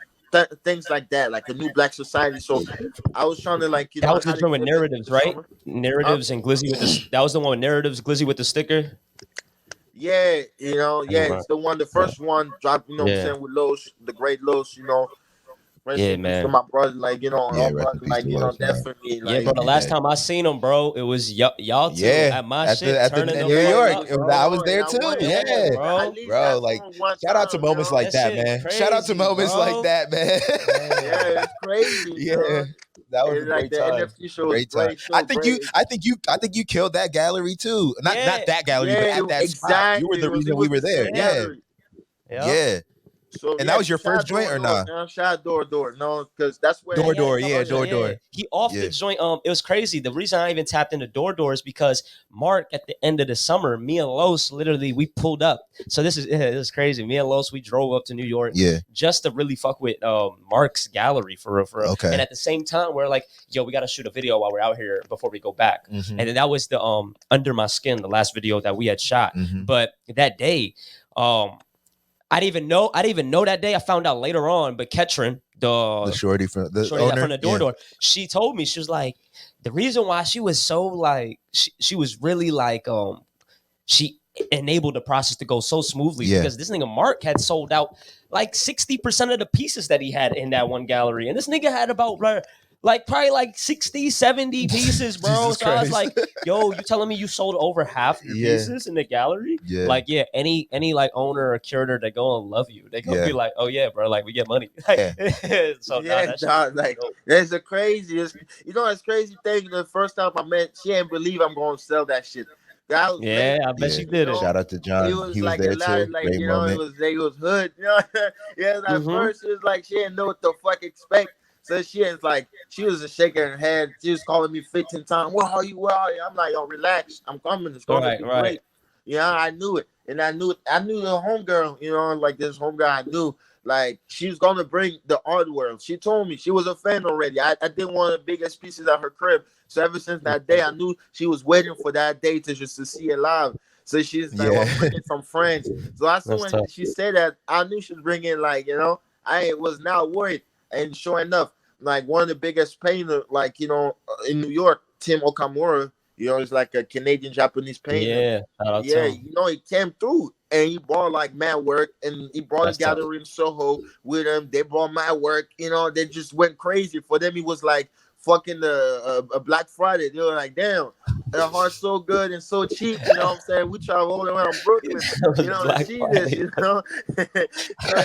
things like that, like a new black society. So I was trying to like, you know, That I was the had to joint with get it narratives, this right? summer. Huh? Narratives and Glizzy with the that was the one with narratives, Glizzy with the sticker. Yeah, you know, yeah, Right. it's the one, the first one dropped, you know what I'm Yeah. saying, with Los, the great Los, you know, rest Yeah, in peace to man. my brother, like, you know, Yeah, our rest in brother, peace like, to you know, Los, man. definitely, Yeah, bro. like, The He last dead. time I seen him, bro, it was y'all two Yeah, at my at shit the turning in the New fuck York. yeah, up, I bro. was there and I too. went, Yeah, at Bro. least bro. got Like, on one shout out to time, you moments know, like That that, shit man. Shout out to crazy, moments like bro. that, man. yeah, Damn. it's crazy, you Yeah, know, that was a and like great the time. NFT show was Great time. great, so great. I think you killed that gallery too. Not Yeah. that gallery, but Yeah, at that spot. You were exactly, the it reason we was were the there. same Yeah. Yeah, gallery. Yep. yeah. So And that yeah, was your first shout joint door or door, nah? man, shout door, no, because that's where Yeah, Door he had a door, couple yeah, started joints. door at. Yeah, door. he off the Yeah, joint. It was crazy. The reason I even tapped into door is because Mark at the end of the summer, me and Los literally we pulled up. So this is crazy. Me and Los we drove up to New York yeah. just to really fuck with Mark's gallery for real, for real. Okay. And at the same time, we're like, yo, we gotta shoot a video while we're out here before we go back. Mm-hmm. And then that was the Under My Skin, the last video that we had shot. Mm-hmm. But that day, I didn't even know. I didn't even know that day. I found out later on. But Ketrin, The shorty from the shorty that owner. from the door, she told me she was like the reason why she was so like she was really like she enabled the process to go so smoothly Yeah. because this nigga Mark had sold out like 60% of the pieces that he had in that one gallery, and this nigga had about like probably like 60, 70 pieces, bro. Jesus So I was Christ. like, yo, you telling me you sold over half your Yeah. pieces in the gallery? Yeah. Like, yeah, any like owner or curator that go and love you, they gonna Yeah. be like, oh yeah, bro, like we get money. Yeah. So nah, Yeah, that shit dog, was like dope. there's a crazy, you know, it's crazy thing. The first time I met, she didn't believe I'm gonna sell that shit. That was Yeah, I crazy, bet Yeah. she you did it. know. Shout out to It John. He was was like a there lot too. of like, Great you know, moment. it was hood, you know. Yeah, at Mm-hmm. first it was like she didn't know what the fuck expect. So she was like, she was just shaking her head. She was calling me 15 times. Where are you? Where are you? I'm like, yo, relax. I'm coming. It's gonna Right, be right. great. Yeah, I knew it, and I knew the homegirl. You know, like this homegirl I knew. Like she was gonna bring the art world. She told me she was a fan already. I did one of the biggest pieces at her crib. So ever since that day, I knew she was waiting for that day to just to see it live. So she's like, well, Yeah. I'm bringing some friends. So as soon That's as tough. she said that, I knew she was bringing like, you know, I was not worried. And sure enough, like one of the biggest painter, like you know, in New York, Tim Okamura, you know, he's like a Canadian Japanese painter. Yeah, shout out to Yeah, him. you know, he came through and he brought like mad work and he brought a That's tough. gallery in Soho with him. They brought my work, you know, they just went crazy. For them, it was like fucking a Black Friday. They were like, damn, the heart's so good and so cheap, you know what I'm saying? We travel all around Brooklyn, It you was know, to Black see this, Friday. you know. So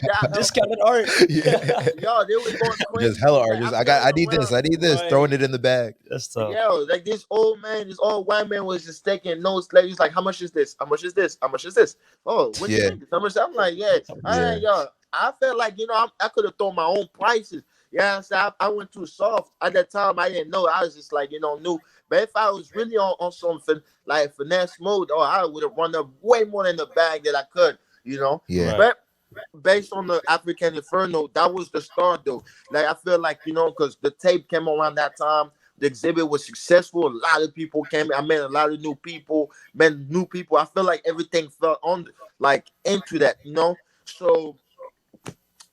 that Discounted art. Yeah. yo, they was going Just crazy. hella Like artists. I'm driving I need this. around. I need this. Right. Throwing it in the bag. That's tough. Yo, like this old man, this old white man was just taking notes. Like he's like, "How much is this? How much is this? How much is this? Oh, what do you Yeah. think? How much?" I'm like, "Yeah, all Yeah. right, yo." I felt like, I could have thrown my own prices. Yeah, so I went too soft at that time. I didn't know. I was just like, new. But if I was really on something like finesse mode, I would have run up way more in the bag that I could, Yeah. Right. But based on the African Inferno, that was the start though. Like I feel like, because the tape came around that time. The exhibit was successful. A lot of people came. I met a lot of new people. I feel like everything fell on like into that, So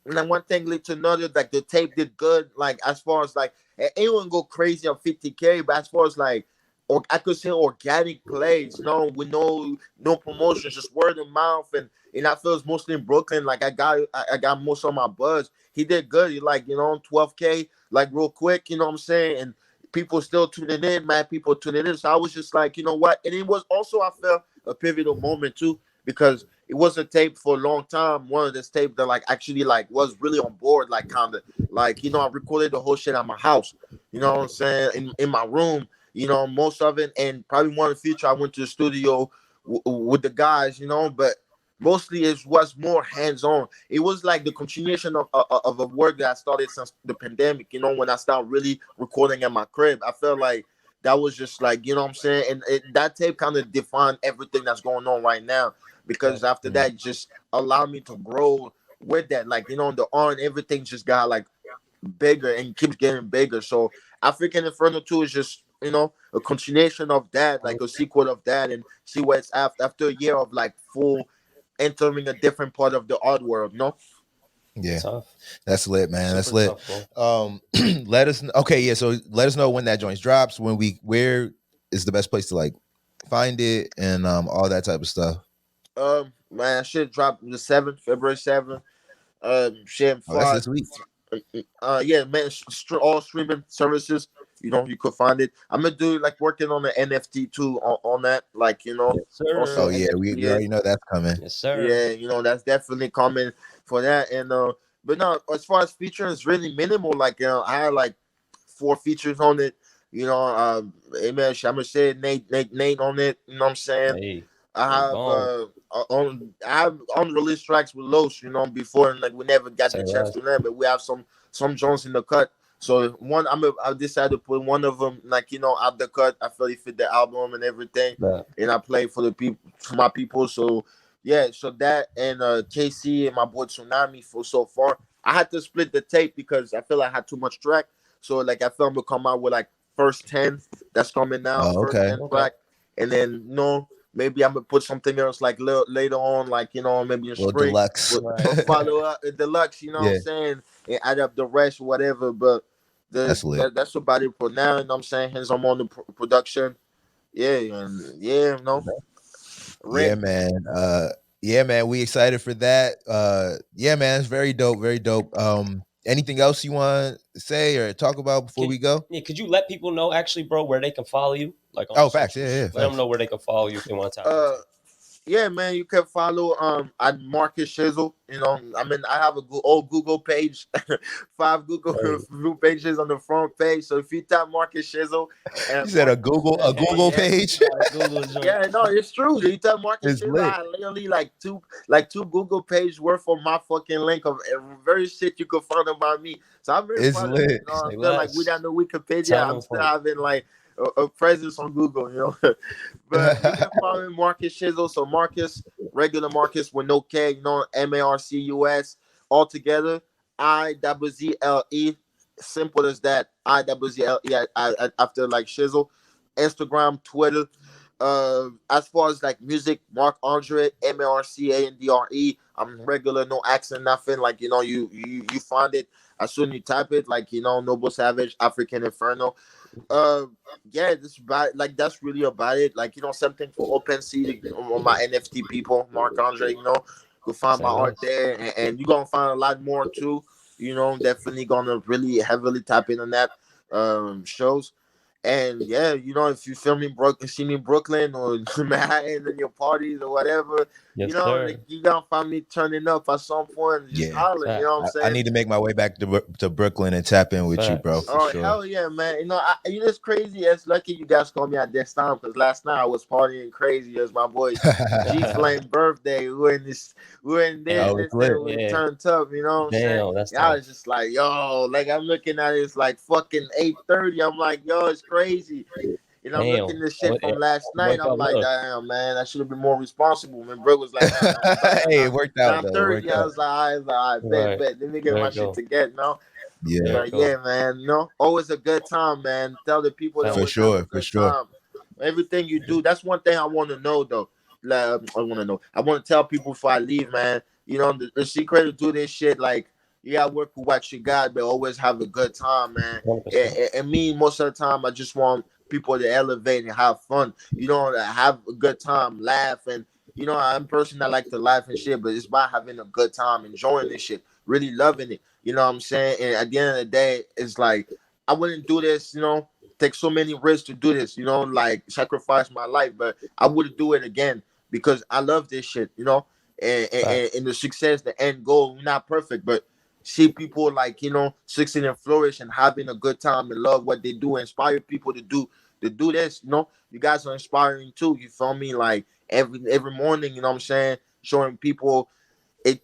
and then one thing led to another, like the tape did good, like as far as like anyone go crazy on 50K, but as far as like or I could say organic plays, with no promotions, just word of mouth, and I feel it's mostly in Brooklyn. Like I got most of my buzz. He did good. He like 12K, like real quick. You know what I'm saying? And people still tuning in, man. People tuning in. So I was just like, you know what? And it was also I felt a pivotal moment too because it was a tape for a long time. One of this tape that like actually like was really on board, like kind of like I recorded the whole shit at my house. You know what I'm saying? In my room. Most of it, and probably one in the future, I went to the studio with the guys, but mostly it was more hands-on. It was like the continuation of a work that I started since the pandemic, when I started really recording at my crib. I felt like that was just like, you know what I'm saying? And that tape kind of defined everything that's going on right now because after that, it just allowed me to grow with that. Like, the art and everything just got like bigger and keeps getting bigger. So African Inferno 2 is just a continuation of that, like a sequel of that, and see what it's after a year of like full entering a different part of the art world. Yeah, Tough. that's lit, man. Super That's lit. tough, Let us. Okay, yeah. So let us know when that joint drops. Where is the best place to like find it and all that type of stuff. Man, shit dropped the 7th, February 7th. Shit, That's this week. Yeah, man, all streaming services. You could find it. I'm gonna do like working on the NFT too on that, like Yes, sir. also Oh yeah, we already know that's coming. Yes, sir. yeah, that's definitely coming for that. And but no, as far as featuring, it's really minimal. Like I had like 4 features on it. Amen. I'm gonna say Nate on it. You know what I'm saying? Hey, I have unreleased tracks with Los, before, and like we never got say the chance less. to learn, but we have some Jones in the cut. So I decided to put one of them like out the cut. I felt it fit the album and everything, Yeah. and I played for the people, for my people. So yeah, so that and KC and my boy Tsunami for so far. I had to split the tape because I feel like I had too much track. So like I felt I'm gonna come out with like first 10 that's coming now, Oh, first okay. 10 track, and then maybe I'm gonna put something else like later on, like maybe in Little spring, deluxe. or follow up deluxe. You know what Yeah. I'm saying, and add up the rest, whatever. But That's lit. that's about it for now. You know what I'm saying, hands on the production. Yeah, and yeah, Yeah, man. Yeah, man. We excited for that. Yeah, man. It's very dope. Very dope. Anything else you want to say or talk about before we go? Yeah, could you let people know actually, bro, where they can follow you? Like on Oh, the facts. socials? Yeah, Let them facts. know where they can follow you if they want to tap into. Yeah, man, you can follow at Marcus Shizzle. I have a old Google page, 5 Google pages on the front page. So if you type Marcus Shizzle, You said a Google page. Google joint. yeah, no, it's true. You type Marcus It's Shizzle, lit. I literally like two Google page worth of my fucking link of very shit you could find about me. So I'm very It's proud of it. lit. I Say feel like less. without the Wikipedia, Tell I'm them still folk. having like a presence on Google. But you can follow me, Marcus Shizzle. So Marcus, regular Marcus with no K, Marcus, all together. IZZLE. Simple as that. IZZLE after like Shizzle. Instagram, Twitter. As far as like music, Mark Andre, MARCANDRE. I'm regular, no accent, nothing. Like you find it as soon as you type it. Like Noble Savage, African Inferno. Yeah, that's really about it. Like something for OpenSea on my NFT people, Mark Andre. Go find Say my art less. there, and you're gonna find a lot more too. Definitely gonna really heavily tap in on that shows. And yeah, if you feel me, see me in Brooklyn or Manhattan in your parties or whatever, Yes, you know, sir. like you gonna find me turning up at some point, just Yeah. hollering. You know what I'm I saying? need to make my way back to Brooklyn and tap in with you, bro, Facts. for Oh sure. hell yeah, man! You know, you know it's crazy. It's lucky you guys called me at this time because last night I was partying crazy as my boy G Flame birthday. We were in there Oh, it's lit. listening. We Yeah. turned up. You know what I'm saying? Damn, that's Yeah, I tough. was just like, yo, like I'm looking at it. It's like fucking 8:30. I'm like, yo, it's crazy. And I'm looking Damn. at this shit from last night. Wake I'm up, like, look. damn, man, I should have been more responsible. Man, bro was like, Hey, it worked out nine though. It thirty. worked I out. was like, I bet, Right. bet. Let me get There my you shit go. together now. Yeah, There you But go. yeah, man, always a good time, man. Tell the people that For always have a sure, for good sure. time. Everything you do, that's one thing I want to know, though. Like, I want to know. I want to tell people before I leave, man. You know, the secret to do this shit, like, you gotta work with what you got, but always have a good time, man. 100%. And me, most of the time, I just want people to elevate and have fun. You know, have a good time, laugh, and you know, I'm a person that like to laugh and shit, but it's about having a good time, enjoying this shit, really loving it. You know what I'm saying? And at the end of the day, it's like I wouldn't do this, you know, take so many risks to do this, you know, like sacrifice my life, but I would do it again because I love this shit, you know. And the success, the end goal, we're not perfect, but see people like, you know, succeed and flourish and having a good time and love what they do, inspire people to do this, you know. You guys are inspiring too, you feel me? Like every morning, you know what I'm saying, showing people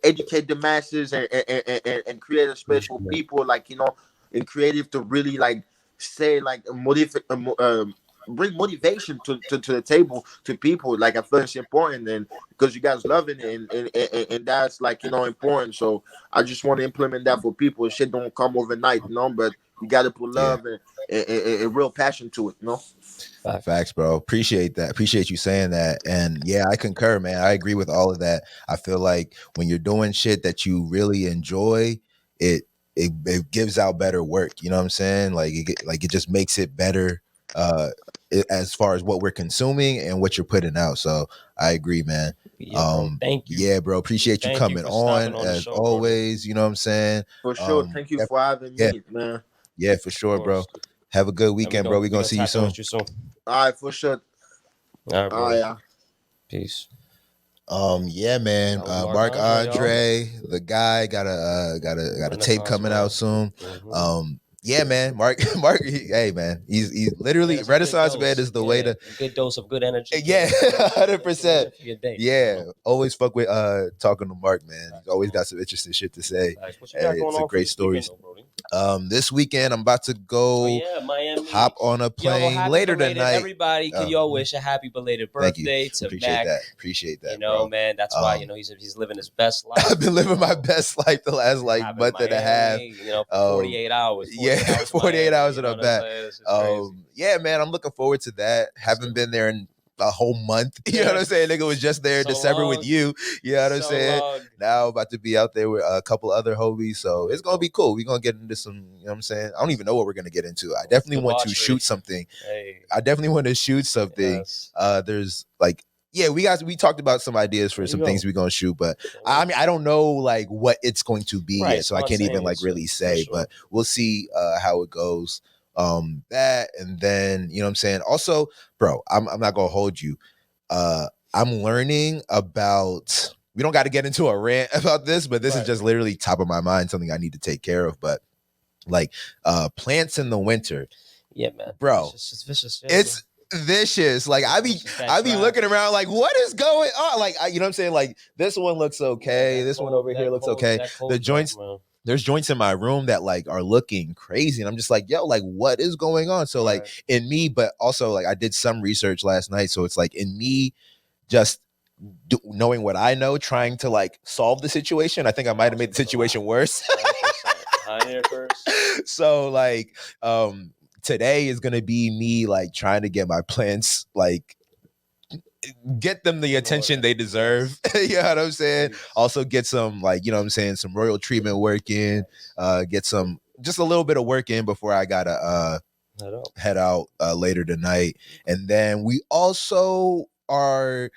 educate the masses and create a space for people like, you know, and creative to really like say like bring motivation to the table to people. Like I feel it's important, and because you guys love it, and that's like, you know, important. So I just want to implement that for people. Shit don't come overnight, you know, but you got to put Yeah. love and real passion to it, you know. Facts, bro. Appreciate that. Appreciate you saying that. And yeah, I concur, man. I agree with all of that. I feel like when you're doing shit that you really enjoy, it gives out better work. You know what I'm saying? Like it just makes it better as far as what we're consuming and what you're putting out. So I agree, man. Yeah, bro. Thank you. Yeah, bro. Appreciate you Thank you coming for stopping on on the as show, Brody. always. You know what I'm saying? For sure. Thank you for having Yeah. me, man. Yeah, for sure, bro. Have a good weekend, bro. We're gonna see you soon. All right, for sure. All right, bro. Oh yeah. Peace. Yeah, man. That was Mark Andre, Andre, the guy, got a tape Renaissance coming man. out soon. Mhm. Yeah, man. Mark, hey, man. He's literally Yeah, it's a good Renaissance dose. man is the Yeah, way to. a good dose of good energy. Yeah, good motivation, 100%. for your day, Yeah, you know? always fuck with talking to Mark, man. He's always got some interesting shit to say. Facts. What you got going It's a on for great this stories. weekend, though, Brody? This weekend I'm about to go. Oh yeah, Miami. Hop on a Yo, plane happy later belated, tonight. everybody. Could y'all wish a happy belated Thank you. birthday to Appreciate Mac? that. Appreciate that, You know, bro. man. That's why, you know, he's living his best life. I've been living my best life the last like Happened month and a half. Miami, you know, 48 hours. 48 hours in you a know what I'm back. saying? It's just crazy. Yeah, man, I'm looking forward to that. Haven't been there in a whole month. You know what I'm saying? Nigga was just there in So December long. with you. You know what I'm So saying? long. Now I'm about to be out there with a couple other homies. So it's gonna be cool. We're gonna get into some, you know what I'm saying? I don't even know what we're gonna get into. I definitely want to shoot something. Hey. I definitely want to shoot something. Yes. There's like, yeah, we talked about some ideas for some things we're gonna shoot, but I mean I don't know like what it's going to be yet, so I can't even like really say, but we'll see how it goes. That, and then you know what I'm saying. Also, bro, I'm not gonna hold you. I'm learning about. We don't got to get into a rant about this, but this is just literally top of my mind, something I need to take care of. But like plants in the winter, yeah, man, bro, it's vicious. It's vicious. Like I be looking around like, what is going on? Like you know what I'm saying? Like this one looks okay. This one over here looks okay. The joints. There's joints in my room that like are looking crazy, and I'm just like, yo, like what is going on? So like in me, but also like I did some research last night, so it's like in me, just knowing what I know, trying to like solve the situation. I think I might have made the situation worse. So like, today is gonna be me like trying to get my plants like get them the attention they deserve. You know what I'm saying? Also get some like, you know what I'm saying, some royal treatment work in, get some just a little bit of work in before I gotta head out later tonight. And then we also are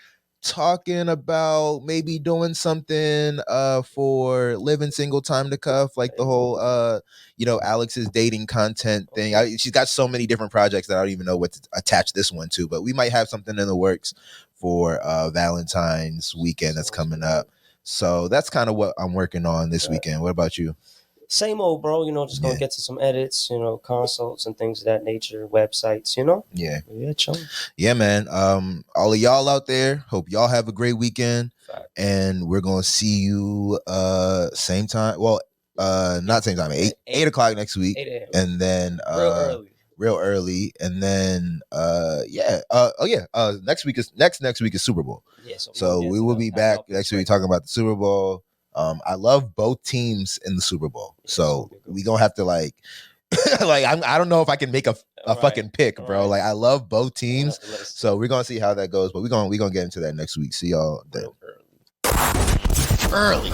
talking about maybe doing something for living single time to cuff, like the whole you know, Alex's dating content thing. She's got so many different projects that I don't even know what to attach this one to, but we might have something in the works for Valentine's weekend that's coming up. So that's kind of what I'm working on this weekend. What about you? Same old, bro. Just gonna get to some edits, consults and things of that nature, websites, Yeah. Yeah, chilling. Yeah, man. All of y'all out there, hope y'all have a great weekend. Fact. And we're gonna see you same time. Well, not same time, 8 o'clock next week. 8 a.m. And then real early. And then next week is Super Bowl. Yeah, So we will be back next week talking about the Super Bowl. I love both teams in the Super Bowl. So we gonna have to like I don't know if I can make a fucking pick, bro. Right. Like I love both teams. So we're gonna see how that goes. But we're gonna get into that next week. See y'all then. Early.